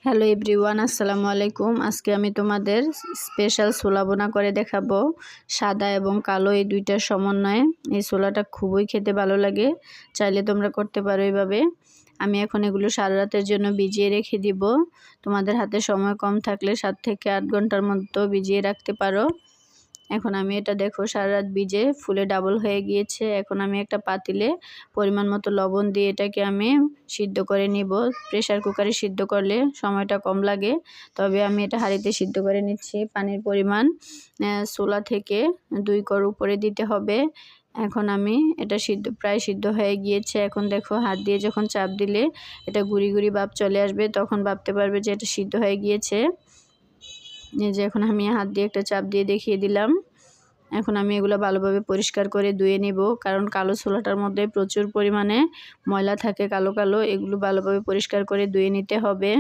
Hello everyone, আসসালামু আলাইকুম। আজকে আমি তোমাদের স্পেশাল ছোলা বোনা করে দেখাবো। সাদা এবং কালো এই দুইটার সমন্বয়ে এই ছোলাটা খুবই খেতে ভালো লাগে। চাইলে তোমরা করতে পারো এইভাবে। আমি এখন এগুলো সারা রাতের জন্য ভিজিয়ে রেখে দিব। তোমাদের হাতে সময় কম থাকলে 7 থেকে 8 ঘন্টার মতো ভিজিয়ে রাখতে পারো। এখন আমি এটা দেখো সারা রাত ভিজে ফুলে ডাবল হয়ে গিয়েছে। এখন আমি একটা পাতিলে পরিমাণ মতো লবণ দিয়ে এটাকে আমি সিদ্ধ করে নিব। প্রেসার কুকারে সিদ্ধ করলে সময়টা কম লাগে, তবে আমি এটা হাঁড়িতে সিদ্ধ করে নিচ্ছি। পানির পরিমাণ ছোলা থেকে 2 কর উপরে দিতে হবে। এখন আমি এটা প্রায় সিদ্ধ হয়ে গিয়েছে। এখন দেখো হাত দিয়ে যখন চাপ দিলে এটা গুড়ি গুড়ি ভাব চলে আসবে, তখন ভাবতে পারবে যে এটা সিদ্ধ হয়ে গিয়েছে। এই যে এখন আমি হাত দিয়ে একটা চাপ দিয়ে দেখিয়ে দিলাম। এখন আমি এগুলো ভালোভাবে পরিষ্কার করে ধুয়ে নেব, কারণ কালো ছোলাটার মধ্যে প্রচুর পরিমাণে ময়লা থাকে, কালো কালো। এগুলো ভালোভাবে পরিষ্কার করে ধুয়ে নিতে হবে।